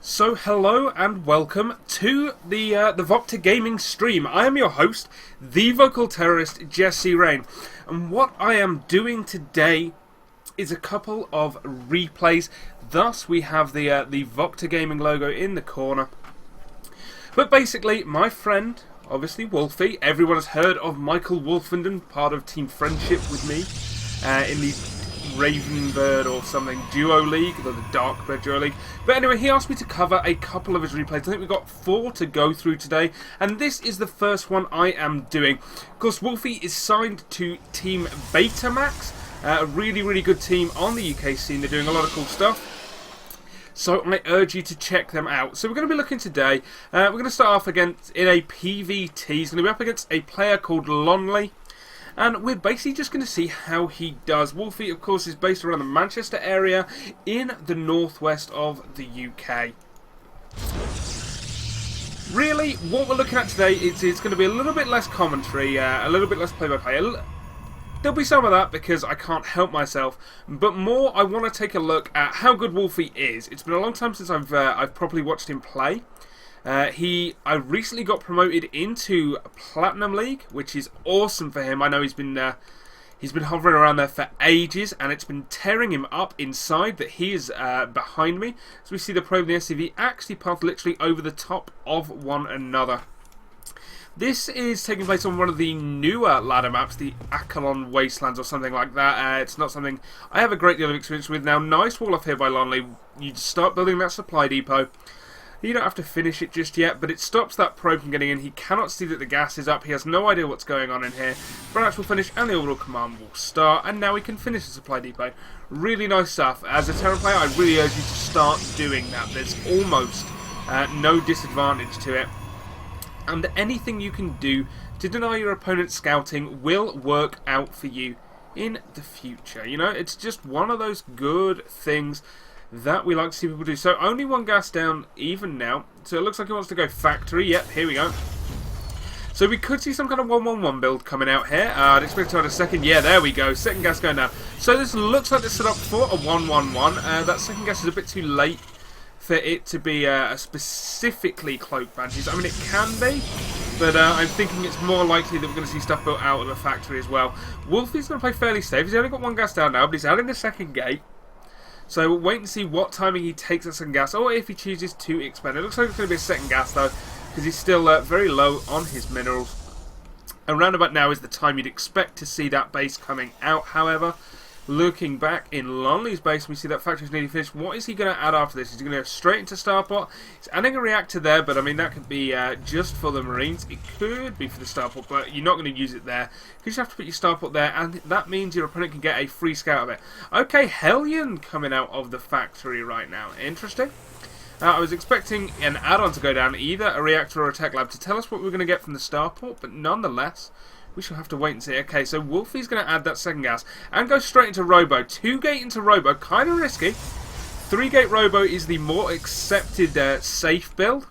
So hello and welcome to the VocTer Gaming stream. I am your host, the VocalTerrorist Jesse Raen, and what I am doing today is a couple of replays. Thus, we have the VocTer Gaming logo in the corner. But basically, my friend, obviously Wolfy, everyone has heard of Michael Wolfenden, part of Team Friendship with me in the Ravenbird or something duo league, or the Darkbird duo league. But anyway, he asked me to cover a couple of his replays. I think we've got 4 to go through today, and this is the first one I am doing. Of course, Wolfy is signed to Team BTMX, a really good team on the UK scene. They're doing a lot of cool stuff, so I urge you to check them out. So we're going to be looking today, we're going to start off against in a PvT. He's going to be up against a player called Lonely, and we're basically just going to see how he does. Wolfy, of course, is based around the Manchester area in the northwest of the UK. Really, what we're looking at today is it's going to be a little bit less commentary, a little bit less play-by-play. There'll be some of that because I can't help myself, but more I want to take a look at how good Wolfy is. It's been a long time since I've properly watched him play. I recently got promoted into Platinum League, which is awesome for him. I know he's been hovering around there for ages, and it's been tearing him up inside that he is behind me. So we see the Probe and the SCV actually path literally over the top of one another. This is taking place on one of the newer ladder maps, the Akalon Wastelands or something like that. It's not something I have a great deal of experience with. Now, nice wall off here by Lonely. You just start building that supply depot. You don't have to finish it just yet, but it stops that probe from getting in. He cannot see that the gas is up. He has no idea what's going on in here. Branch will finish and the orbital command will start, and now we can finish the supply depot. Really nice stuff. As a Terran player, I really urge you to start doing that. There's almost no disadvantage to it. And anything you can do to deny your opponent's scouting will work out for you in the future. You know, it's just one of those good things that we like to see people do. So only one gas down even now. So it looks like he wants to go factory. Yep, here we go. So we could see some kind of 1-1-1 build coming out here. I'd expect to add a second. Yeah, there we go. Second gas going down. So this looks like they're set up for a 1-1-1. That second gas is a bit too late for it to be specifically cloak banshees. I mean, it can be, but I'm thinking it's more likely that we're going to see stuff built out of the factory as well. Wolfy's going to play fairly safe. He's only got one gas down now, but he's adding the second gate. So we'll wait and see what timing he takes that second gas, or if he chooses to expand. It looks like it's going to be a second gas though, because he's still very low on his minerals. Around about now is the time you'd expect to see that base coming out, however. Looking back in Lonely's base, we see that factory's nearly finished. What is he going to add after this? Is he going to go straight into Starport? He's adding a reactor there, but I mean, that could be just for the Marines. It could be for the Starport, but you're not going to use it there. You just have to put your Starport there, and that means your opponent can get a free scout of it. Okay, Hellion coming out of the factory right now. Interesting. I was expecting an add-on to go down, either a reactor or a tech lab, to tell us what we're going to get from the Starport, but nonetheless, we shall have to wait and see. Okay, so Wolfy's going to add that second gas and go straight into Robo. 2-gate into Robo, kind of risky. 3-gate Robo is the more accepted safe build.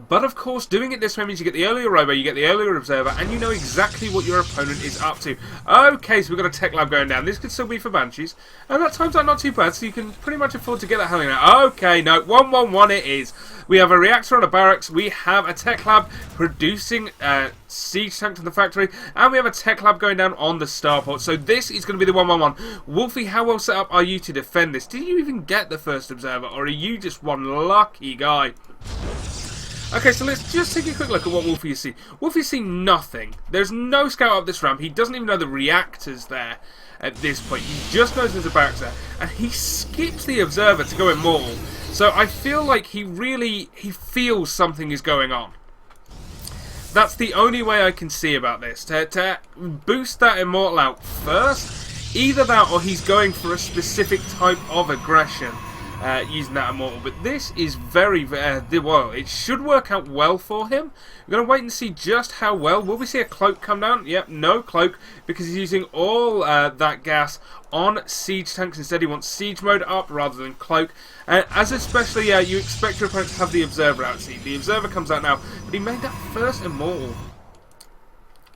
But of course, doing it this way means you get the earlier Robo, you get the earlier Observer, and you know exactly what your opponent is up to. Okay, so we've got a Tech Lab going down. This could still be for Banshees. And that times out not too bad, so you can pretty much afford to get that Hellion out. Okay, no, 1-1-1 it is. We have a Reactor on a Barracks, we have a Tech Lab producing siege tanks in the factory, and we have a Tech Lab going down on the Starport. So this is going to be the 1-1-1. Wolfy, how well set up are you to defend this? Did you even get the first Observer, or are you just one lucky guy? Okay, so let's just take a quick look at what Wolfy has seen. Wolfy's seen nothing. There's no scout up this ramp. He doesn't even know the reactor's there at this point. He just knows there's a barracks there. And he skips the Observer to go Immortal. So I feel like he feels something is going on. That's the only way I can see about this. To boost that Immortal out first, either that or he's going for a specific type of aggression. Using that Immortal, but this is very, well, it should work out well for him. We're going to wait and see just how well. Will we see a Cloak come down? Yep, no Cloak, because he's using all that gas on Siege tanks. Instead, he wants Siege mode up rather than Cloak. As especially, you expect your opponent to have the Observer out. See, the Observer comes out now, but he made that first Immortal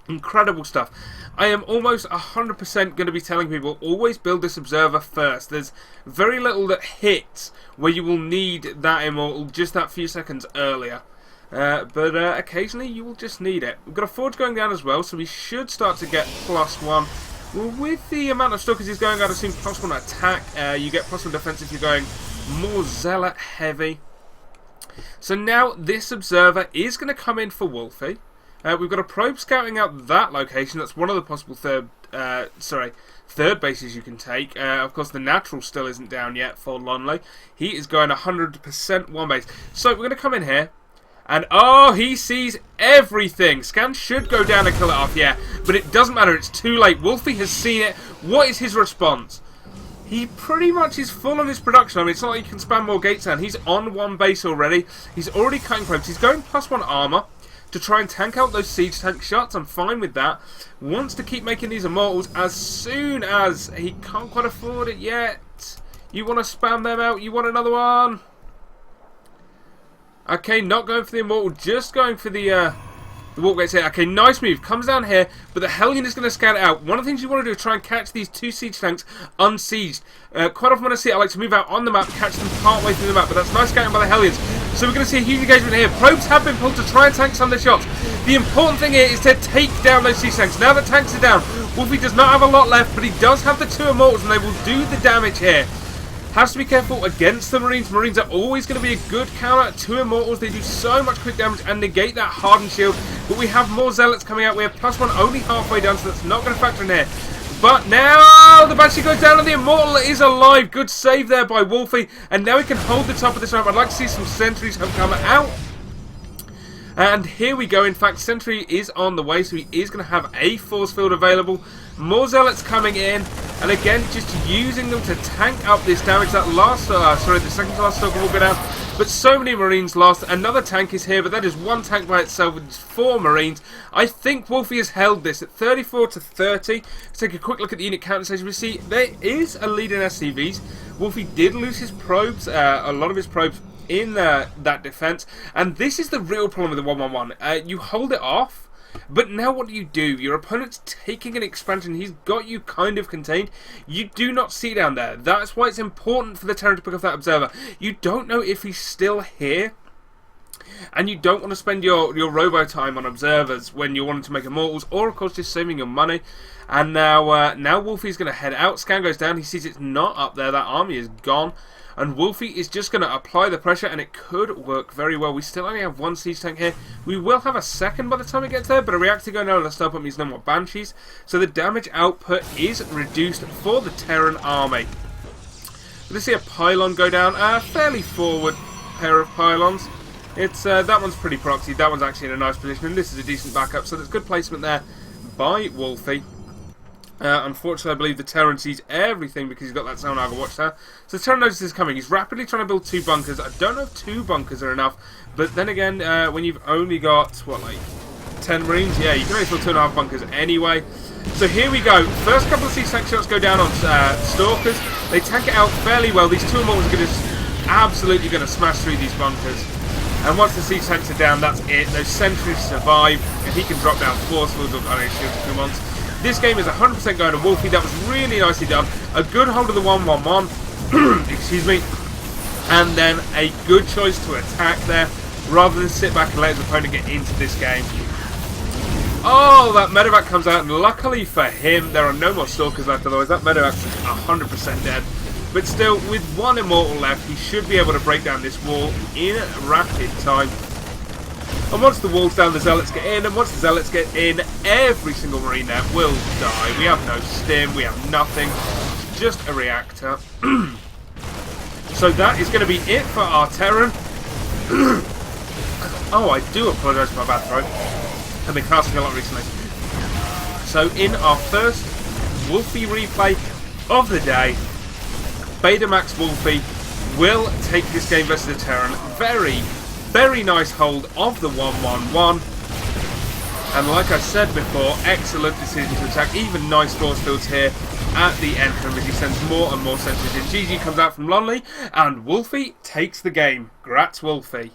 Incredible stuff. I am almost 100% going to be telling people, always build this observer first. There's very little that hits where you will need that immortal just that few seconds earlier. But occasionally you will just need it. We've got a forge going down as well, so we should start to get +1. Well, with the amount of stalkers he's going, I'd assume +1 attack. You get +1 defense if you're going more zealot heavy. So now this observer is going to come in for Wolfy. We've got a probe scouting out that location. That's one of the possible third bases you can take. Of course, the natural still isn't down yet for Lonley. He is going 100% one base. So we're going to come in here. And, oh, he sees everything. Scan should go down and kill it off, yeah. But it doesn't matter. It's too late. Wolfy has seen it. What is his response? He pretty much is full on his production. I mean, it's not like he can spam more gates down. He's on one base already. He's already cutting probes. He's going +1 armor to try and tank out those siege tank shots. I'm fine with that. Wants to keep making these immortals as soon as he can't quite afford it yet. You want to spam them out? You want another one? Okay, not going for the immortal, just going for the walk gates here. Okay, nice move. Comes down here, but the Hellion is going to scout it out. One of the things you want to do is try and catch these two siege tanks unsieged. Quite often when I see it, I like to move out on the map, catch them part way through the map, but that's nice scouting by the Hellions. So we're going to see a huge engagement here. Probes have been pulled to try and tank some of the shots. The important thing here is to take down those siege tanks. Now that tanks are down, Wolfy does not have a lot left, but he does have the two immortals, and they will do the damage here. Has to be careful against the Marines. Marines are always going to be a good counter to Immortals. They do so much quick damage and negate that hardened shield. But we have more Zealots coming out. We have +1 only halfway down, so that's not going to factor in here. But now the Banshee goes down and the Immortal is alive. Good save there by Wolfy. And now he can hold the top of this map. I'd like to see some sentries have come out. And here we go. In fact, Sentry is on the way, so he is going to have a force field available. More Zealots coming in, and again, just using them to tank up this damage. That last, the second to last stalker will go down, but so many Marines lost. Another tank is here, but that is one tank by itself with 4 Marines. I think Wolfy has held this at 34 to 30. Let's take a quick look at the unit count station. We see there is a lead in SCVs. Wolfy did lose his probes, a lot of his probes in that defense, and this is the real problem with the 1-1-1. You hold it off, but now what do? Your opponent's taking an expansion. He's got you kind of contained. You do not see down there. That's why it's important for the Terran to pick off that observer. You don't know if he's still here, and you don't want to spend your robo time on observers when you're wanting to make immortals, or of course just saving your money. And now Wolfy's going to head out. Scan goes down. He sees it's not up there. That army is gone. And Wolfy is just going to apply the pressure, and it could work very well. We still only have 1 siege tank here. We will have a second by the time it gets there, but a reactor going down on the stop means no more Banshees. So the damage output is reduced for the Terran army. Let's see a pylon go down. A fairly forward pair of pylons. It's that one's pretty proxy. That one's actually in a nice position, and this is a decent backup. So there's good placement there by Wolfy. Unfortunately, I believe the Terran sees everything because he's got that Sound Argo watchtower. So the Terran notices this coming. He's rapidly trying to build 2 bunkers. I don't know if 2 bunkers are enough, but then again, when you've only got, what, like 10 Marines? Yeah, you can only fill 2.5 bunkers anyway. So here we go. First couple of siege tank shots go down on Stalkers. They tank it out fairly well. These 2 Immortals are absolutely going to smash through these bunkers. And once the siege tanks are down, that's it. Those sentries survive, and he can drop down force fields or shields if he wants. This game is 100% going to Wolfy. That was really nicely done. A good hold of the 1-1-1. Excuse me. And then a good choice to attack there, rather than sit back and let his opponent get into this game. Oh, that medevac comes out, and luckily for him, there are no more stalkers left. Otherwise, that medevac's 100% dead. But still, with 1 immortal left, he should be able to break down this wall in rapid time. And once the wall's down, the Zealots get in, and once the Zealots get in, every single Marine there will die. We have no stim, we have nothing, it's just a reactor. So that is going to be it for our Terran. Oh, I do apologise for my bad throat. I've been casting a lot recently. So in our first Wolfy replay of the day, BTMX Wolfy will take this game versus the Terran. Very nice hold of the 1-1-1. And like I said before, excellent decision to attack. Even nice force fields here at the end as he sends more and more sentries in. GG comes out from Lonley, and Wolfy takes the game. Grats Wolfy.